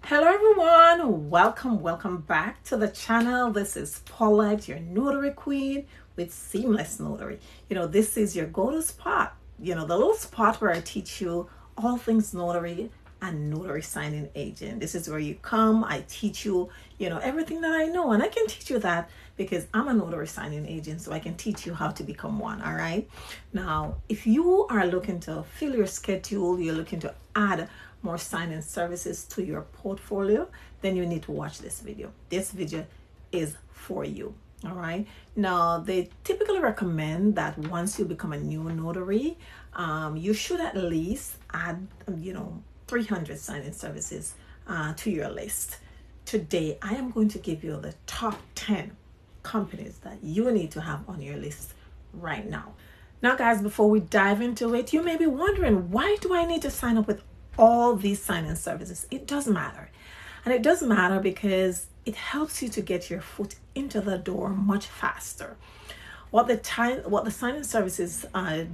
Hello everyone, welcome back to the channel. This is Paulette, your notary queen with Seamless Notary. This is your go-to spot, the little spot where I teach you all things notary and notary signing agent. This is where you come, I teach you, everything that I know, and I can teach you that because I'm a notary signing agent, so I can teach you how to become one. All right. Now, if you are looking to fill your schedule, you're looking to add more signing services to your portfolio, then you need to watch this video. This video is for you. All right. Now, they typically recommend that once you become a new notary, you should at least add, 300 signing services to your list. Today, I am going to give you the top 10 companies that you need to have on your list right now. Now, guys, before we dive into it, you may be wondering, why do I need to sign up with all these sign-in services? It does matter. And it does matter because it helps you to get your foot into the door much faster. What the sign-in services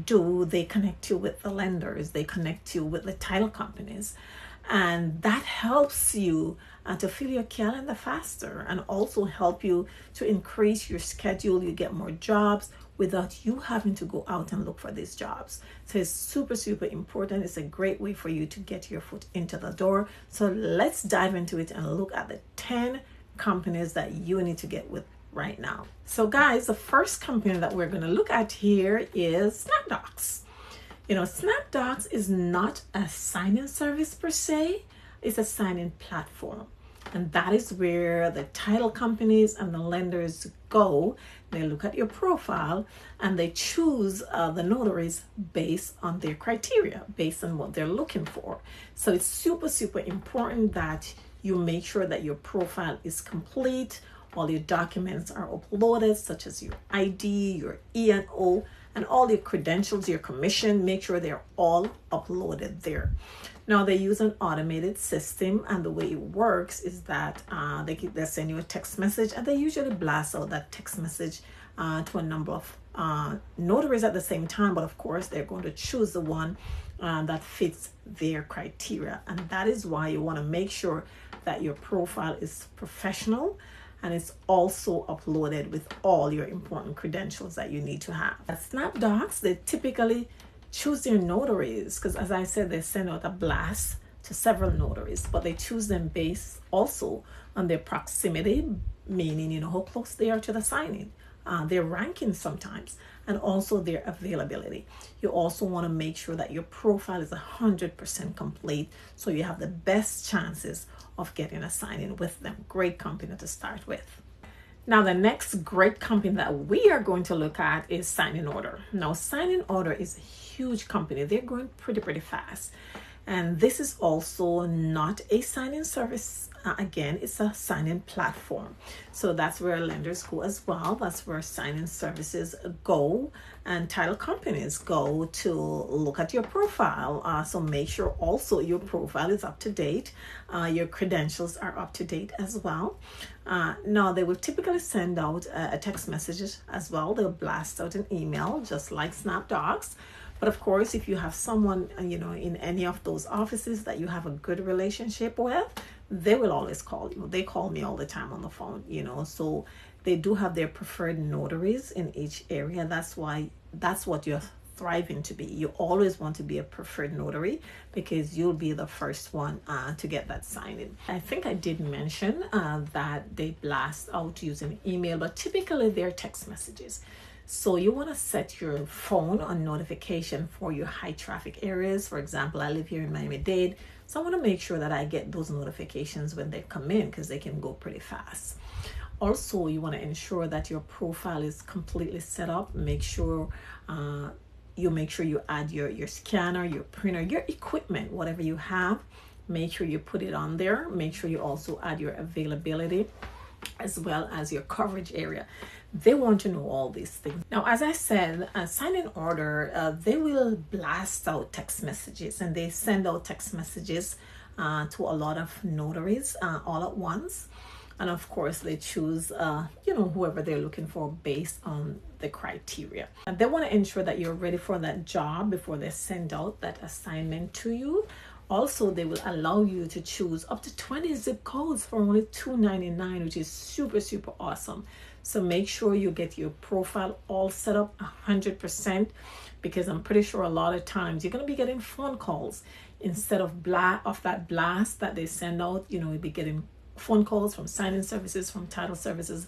do, they connect you with the lenders, they connect you with the title companies, and that helps you to fill your calendar faster and also help you to increase your schedule. You get more jobs without you having to go out and look for these jobs. So it's super important. It's a great way for you to get your foot into the door. So let's dive into it and look at the 10 companies that you need to get with right now. So guys, the first company that we're going to look at here is Snapdocs. Snapdocs is not a sign-in service per se. It's a sign-in platform. And that is where the title companies and the lenders go. They look at your profile and they choose the notaries based on their criteria, based on what they're looking for. So it's super important that you make sure that your profile is complete. All your documents are uploaded, such as your ID, your E&O, and all your credentials, your commission. Make sure they're all uploaded there. Now, they use an automated system, and the way it works is that they send you a text message, and they usually blast out that text message to a number of notaries at the same time. But of course, they're going to choose the one that fits their criteria. And that is why you want to make sure that your profile is professional and it's also uploaded with all your important credentials that you need to have. At Snapdocs, they typically choose their notaries because, as I said, they send out a blast to several notaries, but they choose them based also on their proximity, meaning how close they are to the signing, their ranking sometimes, and also their availability. You also want to make sure that your profile is 100% complete so you have the best chances of getting a signing with them. Great company to start with. Now, the next great company that we are going to look at is Sign-in Order. Now, Sign-in Order is a huge company. They're growing pretty fast. And this is also not a sign-in service. Again, it's a sign-in platform. So that's where lenders go as well. That's where sign-in services go and title companies go to look at your profile. So make sure also your profile is up to date. Your credentials are up to date as well. Now, they will typically send out a text message as well. They'll blast out an email just like Snapdocs. But of course, if you have someone, in any of those offices that you have a good relationship with, they will always call you. They call me all the time on the phone, so they do have their preferred notaries in each area. That's what you're thriving to be. You always want to be a preferred notary because you'll be the first one to get that sign-in. I think I did mention that they blast out using email, but typically they're text messages. So you want to set your phone on notification for your high traffic areas. For example, I live here in Miami-Dade, so I want to make sure that I get those notifications when they come in because they can go pretty fast. Also, you want to ensure that your profile is completely set up. Make sure you add your scanner, your printer, your equipment, whatever you have. Make sure you put it on there. Make sure you also add your availability as well as your coverage area. They want to know all these things. Now, as I said, Sign-in Order, they will blast out text messages, and they send out text messages to a lot of notaries all at once. And of course, they choose, whoever they're looking for based on the criteria. And they want to ensure that you're ready for that job before they send out that assignment to you. Also, they will allow you to choose up to 20 zip codes for only $2.99, which is super, super awesome. So make sure you get your profile all set up 100%, because I'm pretty sure a lot of times you're going to be getting phone calls instead of that blast that they send out. You'll be getting phone calls from signing services, from title services,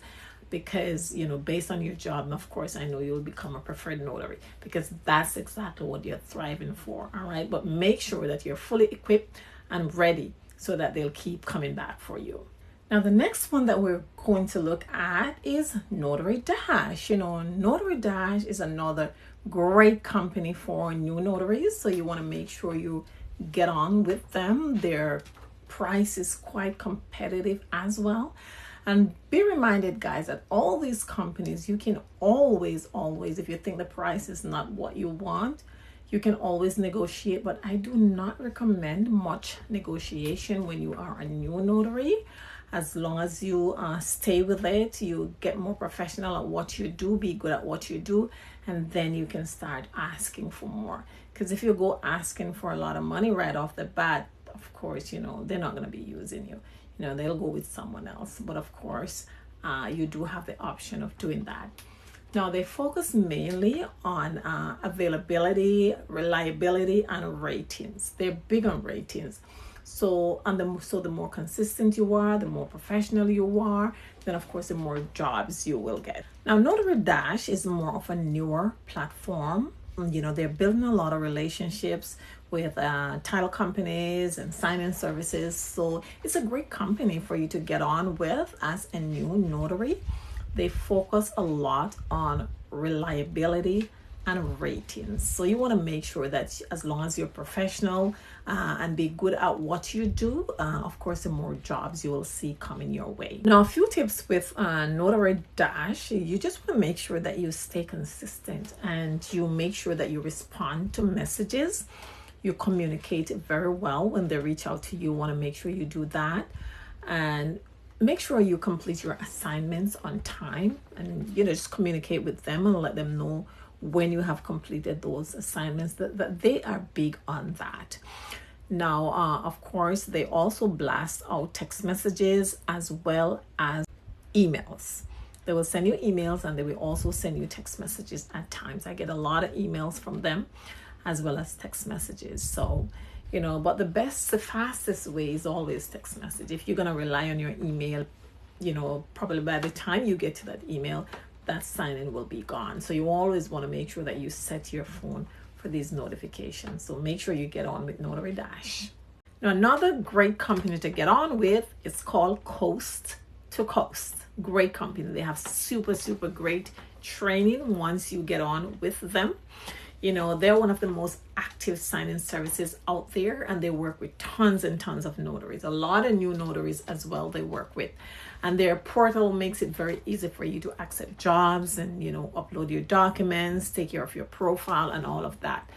because based on your job. And of course, I know you'll become a preferred notary, because that's exactly what you're thriving for. All right, but make sure that you're fully equipped and ready so that they'll keep coming back for you. Now, the next one that we're going to look at is Notary Dash. Notary Dash is another great company for new notaries, so you want to make sure you get on with them. Their price is quite competitive as well. And be reminded, guys, that all these companies, you can always, if you think the price is not what you want, you can always negotiate. But I do not recommend much negotiation when you are a new notary. As long as you stay with it, you get more professional at what you do, be good at what you do, and then you can start asking for more. Because if you go asking for a lot of money right off the bat, of course, they're not going to be using you. They'll go with someone else. But of course, you do have the option of doing that. Now, they focus mainly on availability, reliability, and ratings. They're big on ratings. So the more consistent you are, the more professional you are, then of course the more jobs you will get. Now, Notary Dash is more of a newer platform. They're building a lot of relationships with title companies and sign-in services. So it's a great company for you to get on with as a new notary. They focus a lot on reliability and ratings. So you want to make sure that as long as you're professional and be good at what you do, of course, the more jobs you will see coming your way. Now, a few tips with Notary Dash. You just want to make sure that you stay consistent and you make sure that you respond to messages. You communicate very well when they reach out to you. You want to make sure you do that, and make sure you complete your assignments on time, and just communicate with them and let them know when you have completed those assignments. That they are big on that. Now, of course, they also blast out text messages as well as emails. They will send you emails and they will also send you text messages at times. I get a lot of emails from them as well as text messages. So, but the fastest way is always text message. If you're going to rely on your email, probably by the time you get to that email, that sign-in will be gone. So you always want to make sure that you set your phone for these notifications. So make sure you get on with Notary Dash. Now, another great company to get on with is called Coast to Coast. Great company. They have super, super great training once you get on with them. They're one of the most active sign-in services out there, and they work with tons and tons of notaries. A lot of new notaries as well they work with. And their portal makes it very easy for you to accept jobs and, upload your documents, take care of your profile and all of that.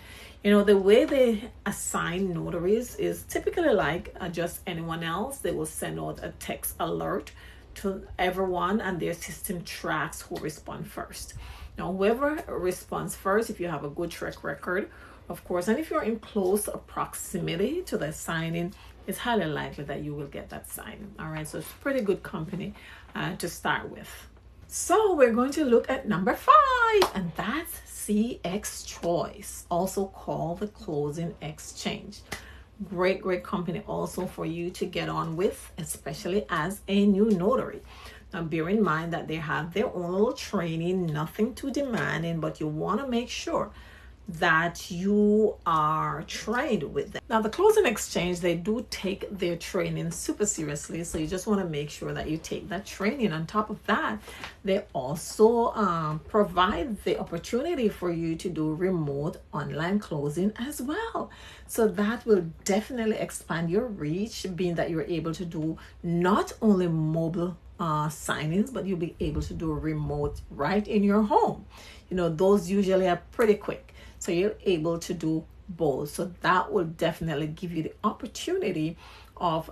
The way they assign notaries is typically like just anyone else. They will send out a text alert to everyone, and their system tracks who respond first. Now, whoever responds first, if you have a good track record, of course, and if you're in close proximity to the signing, it's highly likely that you will get that sign. All right, so it's a pretty good company to start with. So we're going to look at number 5, and that's CX Choice, also called the Closing Exchange. Great company also for you to get on with, especially as a new notary. Now, bear in mind that they have their own little training, nothing too demanding, but you want to make sure that you are trained with them. Now, the Closing Exchange, they do take their training super seriously, so you just want to make sure that you take that training. On top of that, they also provide the opportunity for you to do remote online closing as well. So that will definitely expand your reach, being that you're able to do not only mobile signings, but you'll be able to do a remote right in your home. Those usually are pretty quick, so you're able to do both. So that will definitely give you the opportunity of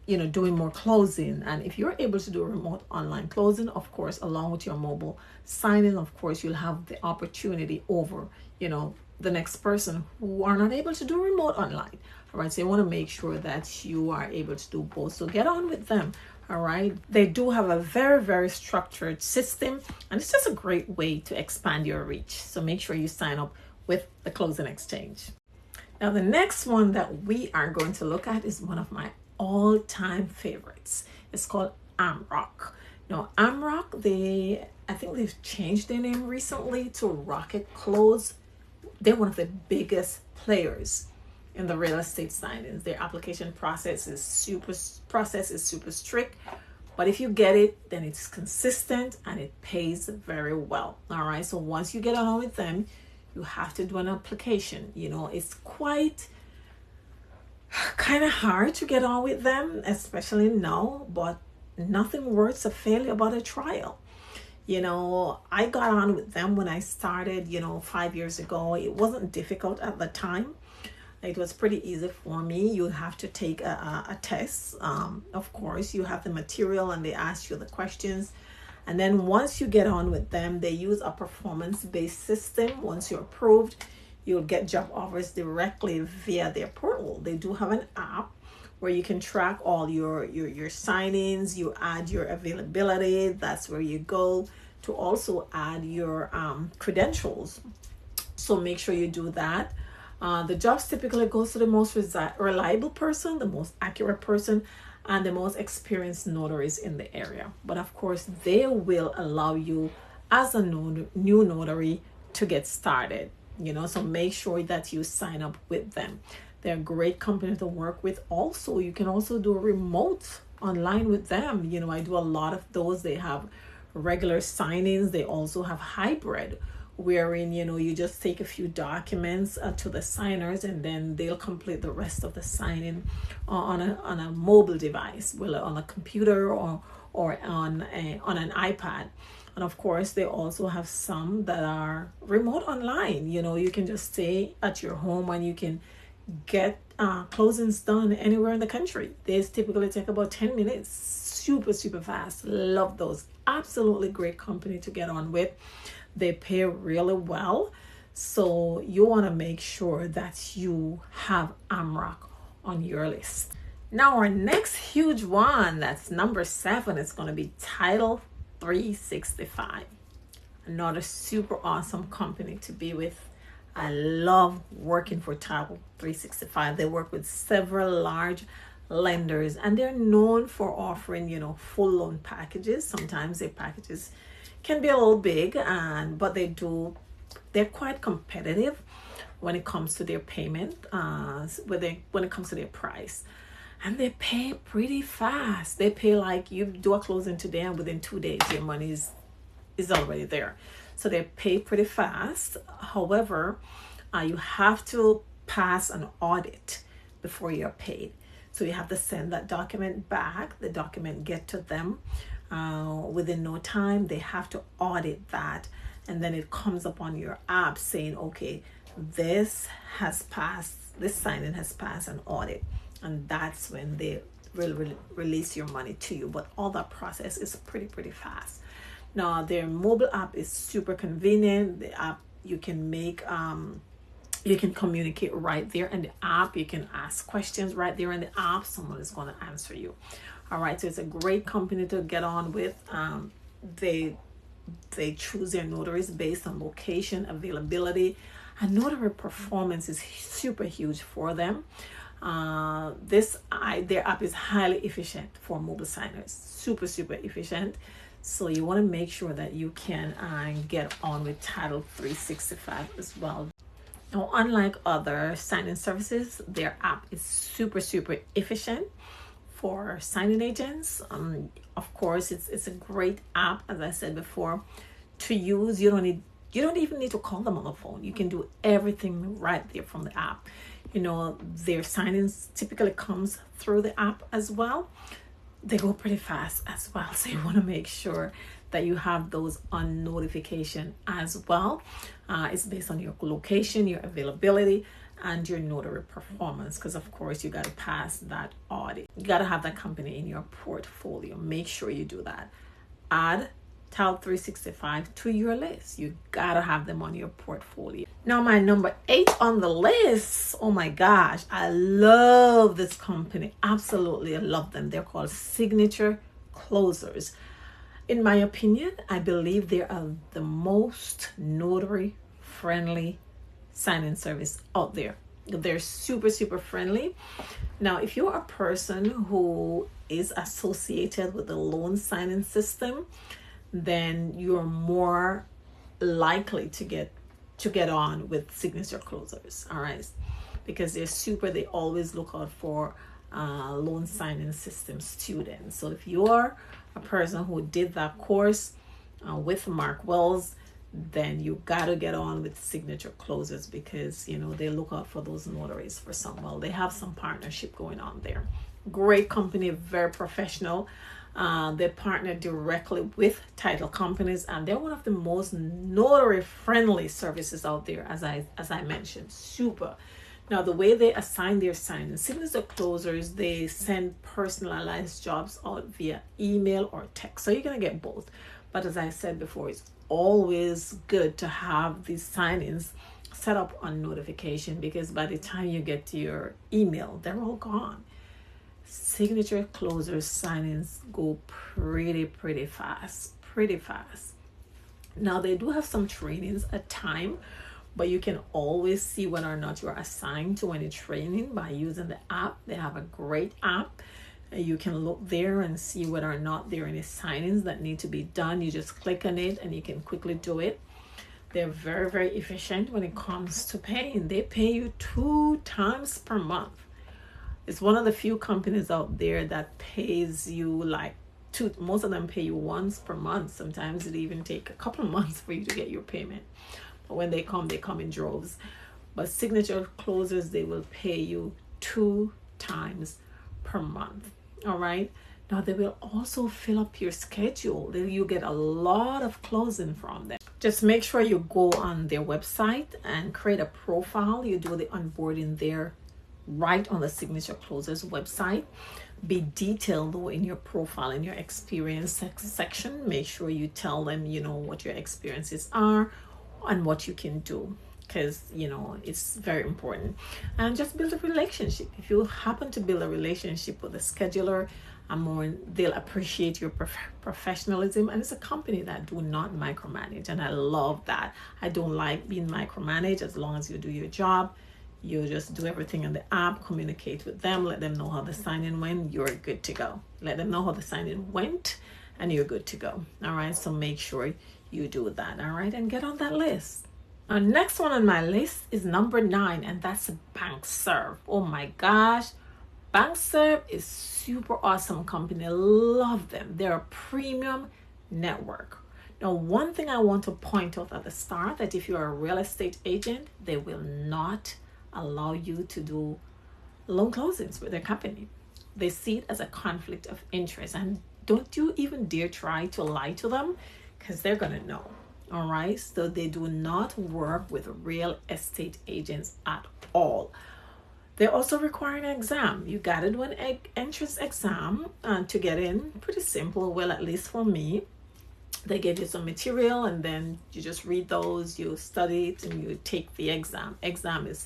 doing more closing. And if you're able to do remote online closing, of course, along with your mobile signing, of course, you'll have the opportunity over the next person who are not able to do remote online. All right, so you want to make sure that you are able to do both. So get on with them. All right, they do have a very, very structured system, and it's just a great way to expand your reach. So make sure you sign up with the Closing Exchange. Now, the next one that we are going to look at is one of my all-time favorites. It's called Amrock. Now, Amrock, I think they've changed their name recently to Rocket Close. They're one of the biggest players in the real estate signings. Their application process is super strict, but if you get it, then it's consistent and it pays very well. All right, so once you get on with them, you have to do an application. You know, it's quite kind of hard to get on with them, especially now, but nothing worth a failure about a trial. You know, I got on with them when I started, 5 years ago. It wasn't difficult at the time. It was pretty easy for me. You have to take a test. Of course, you have the material and they ask you the questions. And then once you get on with them, they use a performance-based system. Once you're approved, you'll get job offers directly via their portal. They do have an app where you can track all your signings. You add your availability. That's where you go to also add your credentials. So make sure you do that. The jobs typically goes to the most reliable person, the most accurate person, and the most experienced notaries in the area. But of course, they will allow you as a new notary to get started. So make sure that you sign up with them. They're a great company to work with. Also, you can also do a remote online with them. I do a lot of those. They have regular signings. They also have hybrid, wherein you just take a few documents to the signers and then they'll complete the rest of the signing on a mobile device, whether on a computer or on an iPad. And of course, they also have some that are remote online. You can just stay at your home and you can get closings done anywhere in the country. They typically take about 10 minutes. Super fast. Love those. Absolutely great company to get on with. They pay really well. So you want to make sure that you have Amrock on your list. Now our next huge one, that's number 7, is going to be Title 365. Another super awesome company to be with. I love working for Title 365. They work with several large lenders and they're known for offering, full loan packages. Sometimes their packages can be a little big, but they're quite competitive when it comes to their payment, when it comes to their price. And they pay pretty fast. They pay like you do a closing today and within 2 days your money is already there. So they pay pretty fast. However, you have to pass an audit before you're paid. So you have to send that document back. The document get to them within no time. They have to audit that. And then it comes up on your app saying, okay, this signing has passed an audit. And that's when they will release your money to you. But all that process is pretty fast. Now, their mobile app is super convenient. The app, you can communicate right there in the app. You can ask questions right there in the app. Someone is going to answer you. All right, so it's a great company to get on with. They choose their notaries based on location, availability, and notary performance is super huge for them. Their app is highly efficient for mobile signers. Super efficient. So you want to make sure that you can get on with Title 365 as well. Now, unlike other signing services, their app is super efficient for signing agents. Of course, it's a great app, as I said before, to use. You don't even need to call them on the phone. You can do everything right there from the app. Their signings typically comes through the app as well. They go pretty fast as well. So you want to make sure that you have those on notification as well. It's based on your location, your availability, and your notary performance. Because of course you got to pass that audit. You got to have that company in your portfolio. Make sure you do that. Add Tout 365 to your list. You gotta have them on your portfolio. Now, my number 8 on the list. Oh my gosh, I love this company. Absolutely, I love them. They're called Signature Closers. In my opinion, I believe they are the most notary friendly sign-in service out there. They're super, super friendly. Now, if you're a person who is associated with the loan signing system, then you're more likely to get on with Signature Closers. All right, because they always look out for loan signing system students. So if you're a person who did that course with Mark Wells, then you got to get on with Signature Closers, because they look out for those notaries for some. Well, they have some partnership going on there. Great company, very professional. They partner directly with title companies, and they're one of the most notary friendly services out there. As I mentioned, super. Now, the way they assign their signings, Signature Closers, they send personalized jobs out via email or text, so you're gonna get both. But as I said before, it's always good to have these signings set up on notification, because by the time you get to your email, they're all gone. Signature Closers signings go pretty fast. Now, they do have some trainings at time, but you can always see whether or not you're assigned to any training by using the app. They have a great app. You can look there and see whether or not there are any signings that need to be done. You just click on it and you can quickly do it. They're very, very efficient when it comes to paying. They pay you 2 times per month. It's one of the few companies out there that pays you like two. Most of them pay you once per month. Sometimes it even take a couple of months for you to get your payment. But when they come in droves. But Signature Closers, they will pay you 2 times per month. All right. Now, they will also fill up your schedule. You get a lot of closing from them. Just make sure you go on their website and create a profile. You do the onboarding there right on the Signature Closers website. Be detailed though in your profile, in your experience section. Make sure you tell them, what your experiences are and what you can do, because it's very important. And just build a relationship. If you happen to build a relationship with a scheduler, they'll appreciate your professionalism. And it's a company that do not micromanage, and I love that. I don't like being micromanaged. As long as you do your job, you just do everything in the app, communicate with them, let them know how the sign-in went, you're good to go. Let them know how the sign-in went, and you're good to go. All right, so make sure you do that. All right, and get on that list. Our next one on my list is number 9, and that's BankServe. Oh my gosh, BankServe is super awesome company. Love them. They're a premium network. Now, one thing I want to point out at the start, that if you're a real estate agent, they will not allow you to do loan closings with their company. They see it as a conflict of interest, and don't you even dare try to lie to them, because they're gonna know. All right, so they do not work with real estate agents at all. They also require an exam. You gotta do an entrance exam to get in. Pretty simple. Well, at least for me, they give you some material, and then you just read those, you study it, and you take the exam. Exam is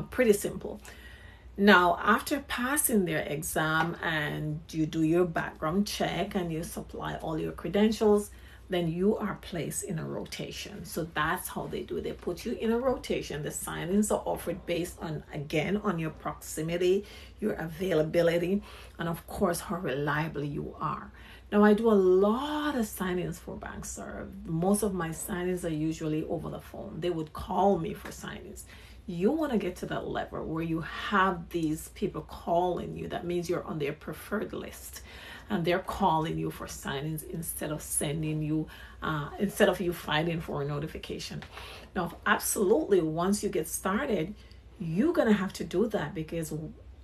pretty simple. Now, after passing their exam and you do your background check and you supply all your credentials, then you are placed in a rotation. So that's how they do. They put you in a rotation. The signings are offered based on, again, on your proximity, your availability, and of course, how reliable you are. Now, I do a lot of signings for BankServe. Most of my signings are usually over the phone. They would call me for signings. You want to get to that level where you have these people calling you. That means you're on their preferred list, and they're calling you for signings instead of sending you, instead of you fighting for a notification. Now, absolutely, once you get started, you're going to have to do that, because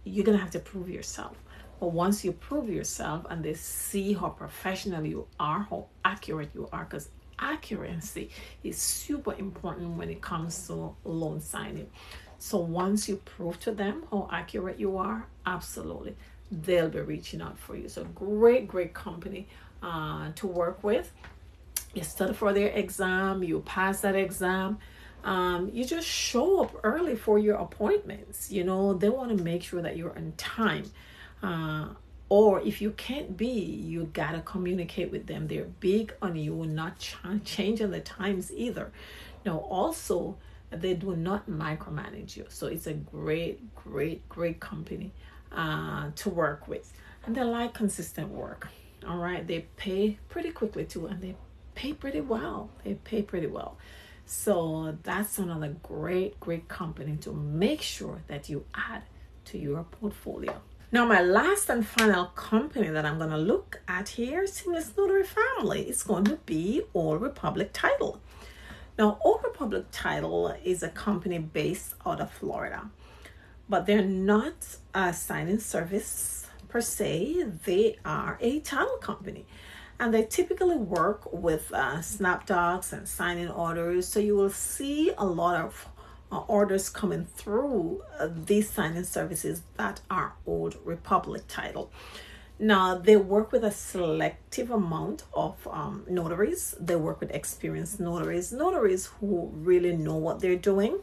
you're going to have to prove yourself. But once you prove yourself and they see how professional you are, how accurate you are, because accuracy is super important when it comes to loan signing. So once you prove to them how accurate you are, absolutely, they'll be reaching out for you. So great company to work with. You study for their exam, you pass that exam. You just show up early for your appointments. You know, they want to make sure that you're on time. Or if you can't be, you gotta communicate with them. They're big on you not changing the times either. Now, also, they do not micromanage you. So it's a great, great, great company to work with. And they like consistent work. All right. They pay pretty quickly too, and they pay pretty well. They pay pretty well. So that's another great, great company to make sure that you add to your portfolio. Now, my last and final company that I'm going to look at here, Seamless Notary family, is going to be Old Republic Title. Now, Old Republic Title is a company based out of Florida, but they're not a signing service per se. They are a title company, and they typically work with Snapdocs and signing orders. So you will see a lot of orders coming through these signing services that are Old Republic Title. Now, they work with a selective amount of notaries. They work with experienced notaries who really know what they're doing.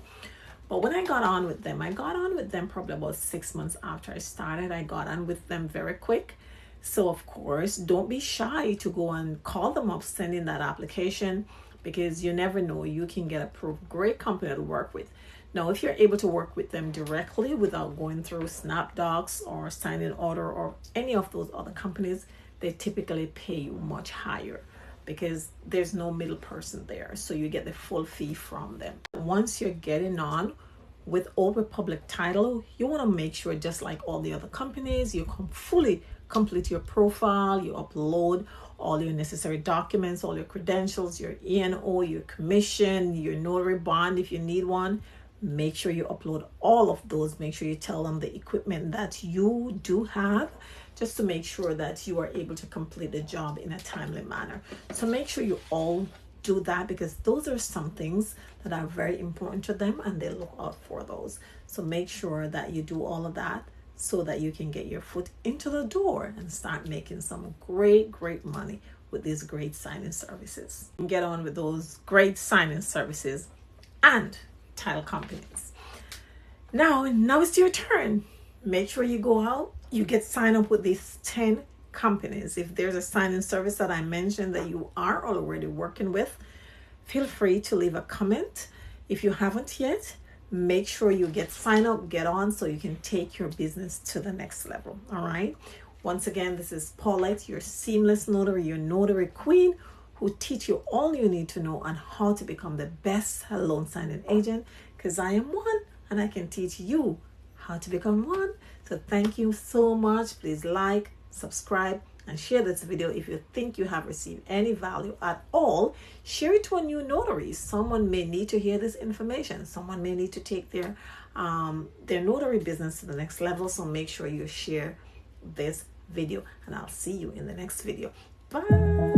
But when I got on with them probably about 6 months after I started. I got on with them very quick. So, of course, don't be shy to go and call them up, send in that application, because you never know, you can get approved. Great company to work with. Now, if you're able to work with them directly without going through Snapdocs or Signing Order or any of those other companies, they typically pay you much higher because there's no middle person there. So you get the full fee from them. Once you're getting on with Old Republic Title, you want to make sure, just like all the other companies, you fully complete your profile, you upload all your necessary documents, all your credentials, your E&O, your commission, your notary bond if you need one. Make sure you upload all of those. Make sure you tell them the equipment that you do have, just to make sure that you are able to complete the job in a timely manner. So make sure you all do that, because those are some things that are very important to them and they look out for those. So make sure that you do all of that so that you can get your foot into the door and start making some great, great money with these great signing services. Get on with those great signing services and title companies. Now it's your turn. Make sure you go out, you get signed up with these 10 companies. If there's a signing service that I mentioned that you are already working with, feel free to leave a comment. If you haven't yet, make sure you get signed up, get on, so you can take your business to the next level. All right. Once again, this is Paulette, your Seamless Notary, your Notary Queen, who teach you all you need to know on how to become the best loan signing agent, because I am one and I can teach you how to become one. So thank you so much. Please like, subscribe, and share this video if you think you have received any value at all. Share it to a new notary. Someone may need to hear this information. Someone may need to take their notary business to the next level. So make sure you share this video, and I'll see you in the next video. Bye.